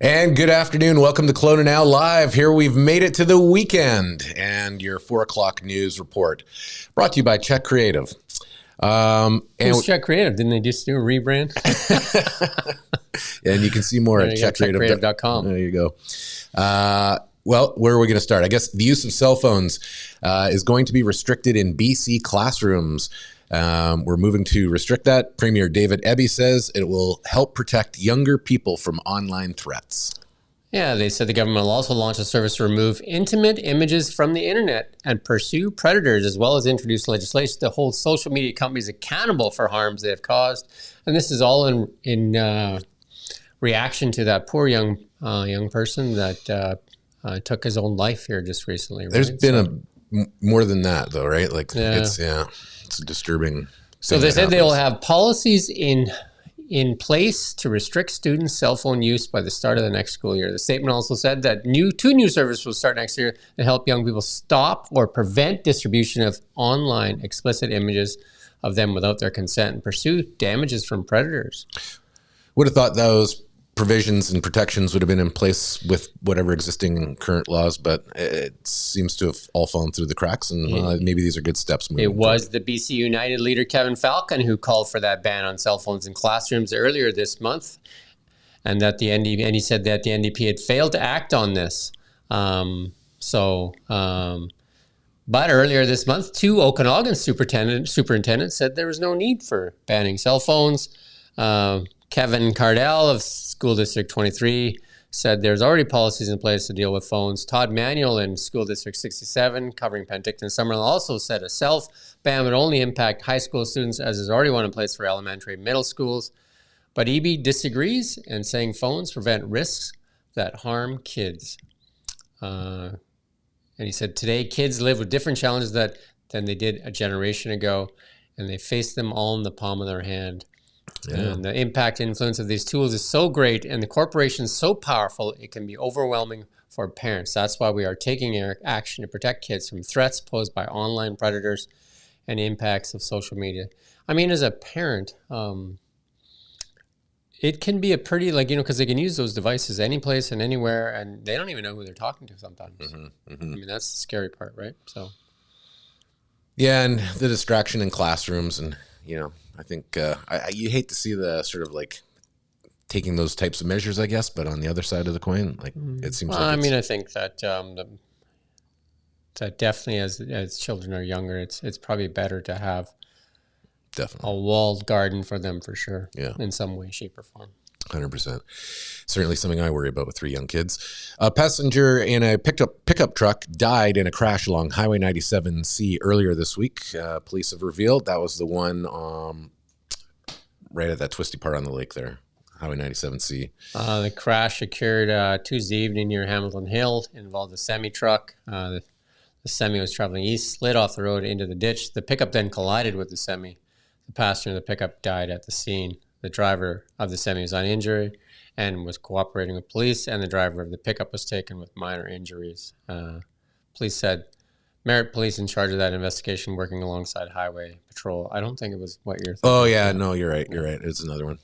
And good afternoon. Welcome to Kelowna Now Live. Here we've made it to the weekend and your 4 o'clock news report brought to you by Czech Creative. Who's Czech Creative? Didn't they just do a rebrand? And you can see more at czechcreative.com. There you go. Well, where are we going to start? I guess the use of cell phones is going to be restricted in BC classrooms. We're moving to restrict that. Premier David Eby says it will help protect younger people from online threats. Yeah, they said the government will also launch a service to remove intimate images from the internet and pursue predators, as well as introduce legislation to hold social media companies accountable for harms they have caused. And this is all in reaction to that poor young person that took his own life here just recently. Right? There's been more than that, though, right? Like, it's a disturbing. So they said they will have policies in place to restrict students' cell phone use by the start of the next school year. The statement also said that two new services will start next year to help young people stop or prevent distribution of online explicit images of them without their consent and pursue damages from predators. Would have thought those provisions and protections would have been in place with whatever existing current laws, but it seems to have all fallen through the cracks, and maybe these are good steps. It was the BC United leader, Kevin Falcon, who called for that ban on cell phones in classrooms earlier this month, and that he said that the NDP had failed to act on this. But earlier this month, two Okanagan superintendents said there was no need for banning cell phones. Kevin Cardell of School District 23 said there's already policies in place to deal with phones. Todd Manuel in School District 67, covering Penticton and Summerlin, also said a self-ban would only impact high school students, as is already one in place for elementary and middle schools. But Eby disagrees and saying phones prevent risks that harm kids. And he said today kids live with different challenges than they did a generation ago, and they face them all in the palm of their hand. Yeah. And the impact and influence of these tools is so great, and the corporation is so powerful, it can be overwhelming for parents. That's why we are taking action to protect kids from threats posed by online predators and impacts of social media. I mean, as a parent, it can be a pretty, because they can use those devices any place and anywhere, and they don't even know who they're talking to sometimes. I mean, that's the scary part, right? So, yeah, and the distraction in classrooms, and I think you hate to see the sort of taking those types of measures, I guess, but on the other side of the coin, it seems like I think that that definitely as children are younger, it's probably better to have a walled garden for them, for sure. Yeah, in some way, shape, or form. 100%. Certainly something I worry about with 3 young kids. A passenger in a pickup truck died in a crash along Highway 97C earlier this week. Police have revealed that was the one right at that twisty part on the lake there, Highway 97C. The crash occurred Tuesday evening near Hamilton Hill. It involved a semi-truck. The semi was traveling east, slid off the road into the ditch. The pickup then collided with the semi. The passenger of the pickup died at the scene. The driver of the semi was uninjured and was cooperating with police, and the driver of the pickup was taken with minor injuries. Police said Merritt Police in charge of that investigation, working alongside Highway Patrol. I don't think it was what you're thinking. Oh, yeah. No, you're right. You're right. It's another one.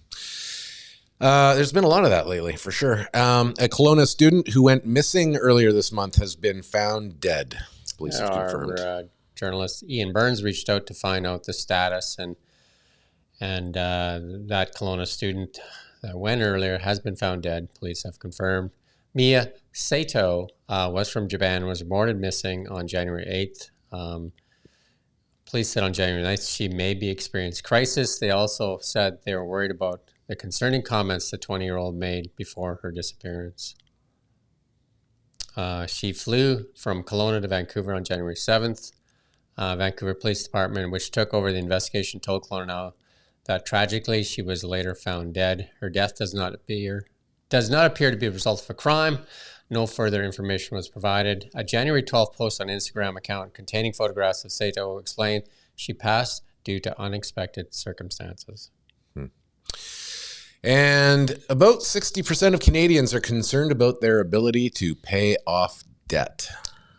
There's been a lot of that lately, for sure. A Kelowna student who went missing earlier this month has been found dead. Police have confirmed. Our journalist Ian Burns reached out to find out the status, and that Kelowna student that went earlier has been found dead. Police have confirmed. Mia Sato was from Japan, was reported missing on January 8th. Police said on January 9th she may be experiencing crisis. They also said they were worried about the concerning comments the 20-year-old made before her disappearance. She flew from Kelowna to Vancouver on January 7th. Vancouver Police Department, which took over the investigation, told Kelowna Now that tragically she was later found dead. Her death does not appear to be a result of a crime. No further information was provided. A January 12th post on Instagram account containing photographs of Sato explained she passed due to unexpected circumstances. And about 60% of Canadians are concerned about their ability to pay off debt.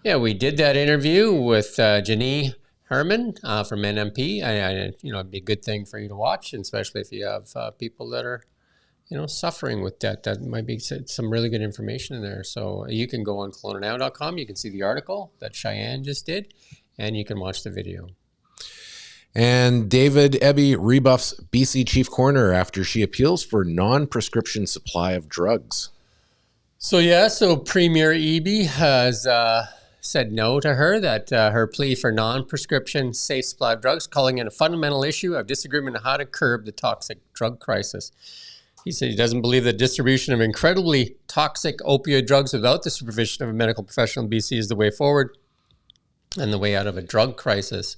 Yeah, we did that interview with Janine Herman from NMP. It'd be a good thing for you to watch, especially if you have people that are suffering with debt. That might be some really good information in there. So you can go on coroners.com. You can see the article that Cheyenne just did, and you can watch the video. And David Eby rebuffs BC chief coroner after she appeals for non-prescription supply of drugs. So Premier Eby has said no to her, that her plea for non-prescription safe supply of drugs, calling it a fundamental issue of disagreement on how to curb the toxic drug crisis. He said he doesn't believe that distribution of incredibly toxic opioid drugs without the supervision of a medical professional in BC is the way forward and the way out of a drug crisis.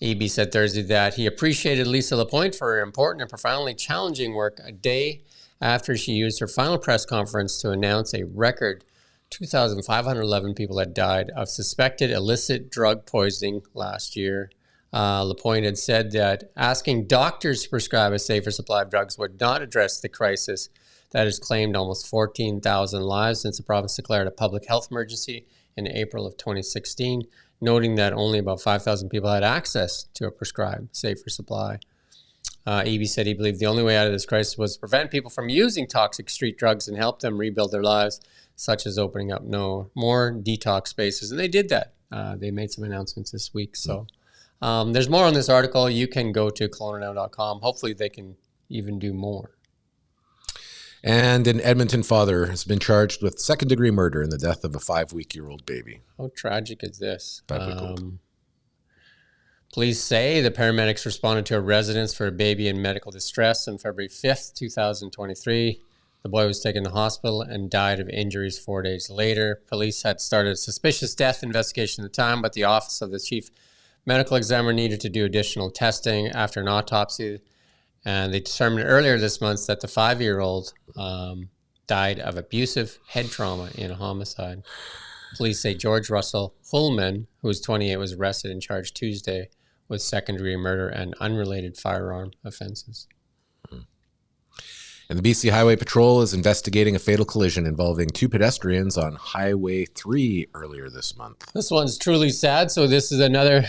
Eby said Thursday that he appreciated Lisa Lapointe for her important and profoundly challenging work a day after she used her final press conference to announce a record 2,511 people had died of suspected illicit drug poisoning last year. Lapointe had said that asking doctors to prescribe a safer supply of drugs would not address the crisis that has claimed almost 14,000 lives since the province declared a public health emergency in April of 2016, noting that only about 5,000 people had access to a prescribed safer supply. Eby said he believed the only way out of this crisis was to prevent people from using toxic street drugs and help them rebuild their lives, such as opening up more detox spaces. And they did that. They made some announcements this week. So there's more on this article. You can go to coroners.com. Hopefully they can even do more. And an Edmonton father has been charged with second-degree murder in the death of a 5-week-old baby. How tragic is this? 5-week-old. Police say the paramedics responded to a residence for a baby in medical distress on February 5th, 2023. The boy was taken to hospital and died of injuries 4 days later. Police had started a suspicious death investigation at the time, but the office of the chief medical examiner needed to do additional testing after an autopsy. And they determined earlier this month that the 5-year-old died of abusive head trauma in a homicide. Police say George Russell Hullman, who was 28, was arrested and charged Tuesday with second-degree murder and unrelated firearm offenses. And the BC Highway Patrol is investigating a fatal collision involving 2 pedestrians on Highway 3 earlier this month. This one's truly sad. So this is another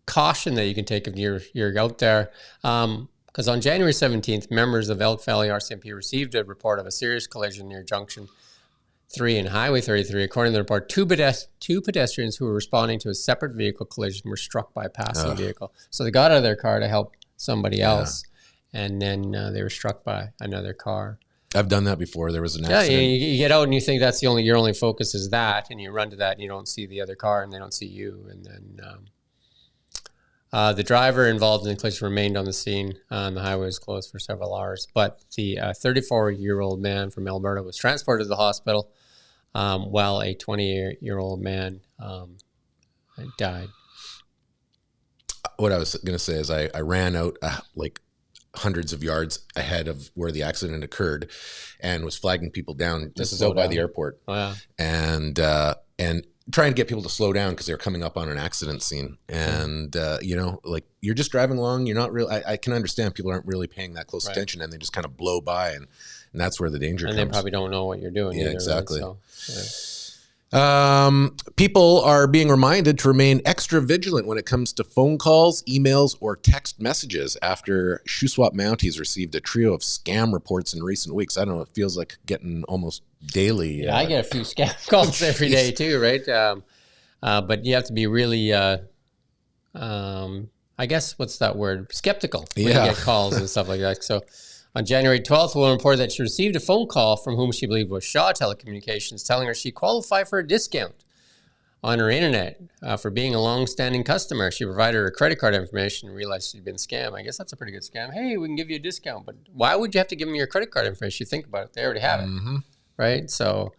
caution that you can take if you're out there. Because on January 17th, members of Elk Valley RCMP received a report of a serious collision near Junction 3 and Highway 33. According to the report, two pedestrians who were responding to a separate vehicle collision were struck by a passing vehicle. So they got out of their car to help somebody else, and then they were struck by another car. I've done that before. There was an accident. Yeah, you get out and you think that's your only focus is that, and you run to that and you don't see the other car and they don't see you. And then the driver involved in the collision remained on the scene. The highway was closed for several hours. But the 34-year-old man from Alberta was transported to the hospital while a 20-year-old man died. What I was going to say is I ran out like hundreds of yards ahead of where the accident occurred and was flagging people down. This is out by the airport. Oh, yeah. And trying to get people to slow down because they're coming up on an accident scene. And, like you're just driving along. You're not really, I can understand people aren't really paying that close attention and they just kind of blow by and that's where the danger comes. And they probably don't know what you're doing. Yeah, either, exactly. Right? So, People are being reminded to remain extra vigilant when it comes to phone calls, emails, or text messages after Shuswap Mounties received a trio of scam reports in recent weeks. I don't know, it feels like getting almost daily. Yeah, I get a few scam calls every day too, right? But you have to be really, I guess, what's that word? Skeptical when you get calls and stuff like that. So on January 12th, a woman reported that she received a phone call from whom she believed was Shaw Telecommunications telling her she qualified for a discount on her internet for being a long-standing customer. She provided her credit card information and realized she'd been scammed. I guess that's a pretty good scam. Hey, we can give you a discount, but why would you have to give them your credit card information? You think about it. They already have it, right? So,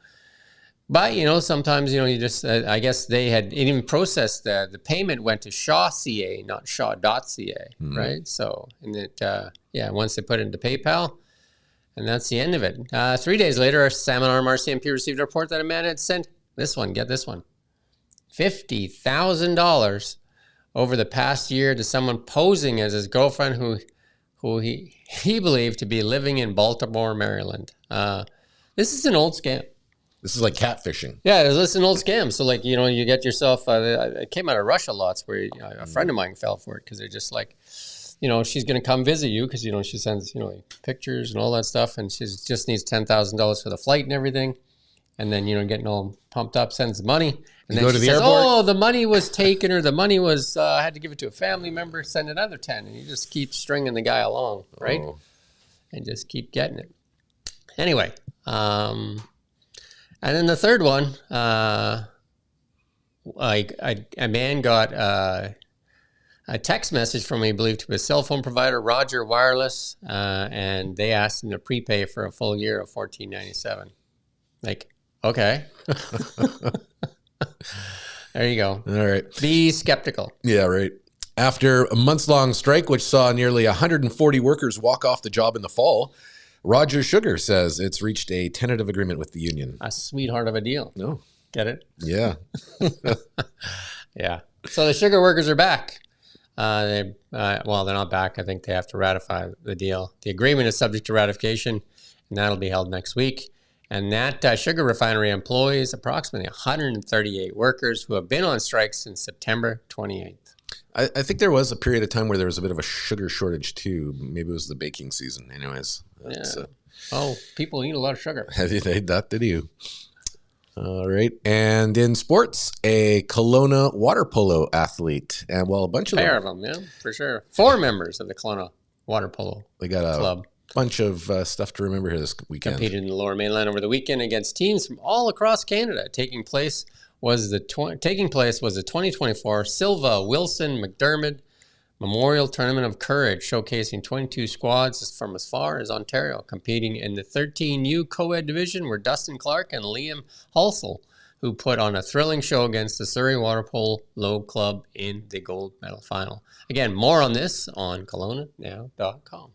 but, sometimes, you just, I guess they had even processed the payment went to Shaw CA, not Shaw.ca, right? So, and it, once they put it into PayPal, and that's the end of it. 3 days later, our Salmon Arm RCMP received a report that a man had sent this one, get this one, $50,000 over the past year to someone posing as his girlfriend who he believed to be living in Baltimore, Maryland. This is an old scam. This is like catfishing. Yeah, it's an old scam. So, like, you get yourself, it came out of Russia lots where a friend of mine fell for it because they're just like, she's going to come visit you because, she sends, pictures and all that stuff. And she just needs $10,000 for the flight and everything. And then, getting all pumped up, sends the money. And then she says, oh, the money was taken, or the money was, I had to give it to a family member, send another 10. And you just keep stringing the guy along, right? Oh. And just keep getting it. Anyway, and then the third one, a man got a text message from, I believe, to his cell phone provider, Roger Wireless, and they asked him to prepay for a full year of $14.97. Like, okay. There you go. All right. Be skeptical. Yeah, right. After a months-long strike, which saw nearly 140 workers walk off the job in the fall, Roger Sugar says it's reached a tentative agreement with the union. A sweetheart of a deal. No. Get it? Yeah. Yeah. So the sugar workers are back. They're not back. I think they have to ratify the deal. The agreement is subject to ratification, and that'll be held next week. And that sugar refinery employs approximately 138 workers who have been on strike since September 28th. I think there was a period of time where there was a bit of a sugar shortage too. Maybe it was the baking season. Anyways. Yeah. People eat a lot of sugar. That did you. All right. And in sports, a Kelowna water polo athlete. And a bunch of pair of them, yeah, for sure. 4 members of the Kelowna water polo they got a club. Bunch of stuff to remember here this weekend. Competed in the Lower Mainland over the weekend against teams from all across Canada. Taking place was the 2024 Silva Wilson McDermott Memorial Tournament of Courage, showcasing 22 squads from as far as Ontario. Competing in the 13U co-ed division were Dustin Clark and Liam Halsell, who put on a thrilling show against the Surrey Water Polo Club in the gold medal final. Again, more on this on KelownaNow.com.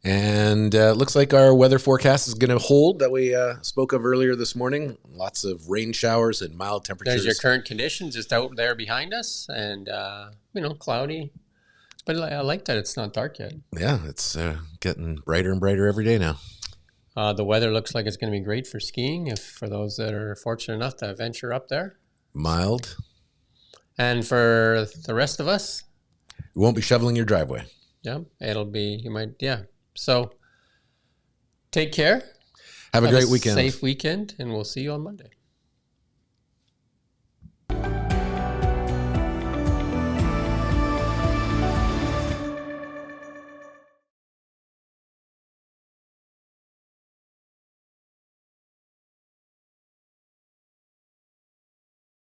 And looks like our weather forecast is going to hold that we spoke of earlier this morning. Lots of rain showers and mild temperatures. There's your current conditions just out there behind us, and cloudy. But I like that it's not dark yet. Yeah, it's getting brighter and brighter every day now. The weather looks like it's going to be great for skiing for those that are fortunate enough to venture up there. Mild. And for the rest of us, you won't be shoveling your driveway. Yeah, So take care. Have a great weekend. Safe weekend, and we'll see you on Monday.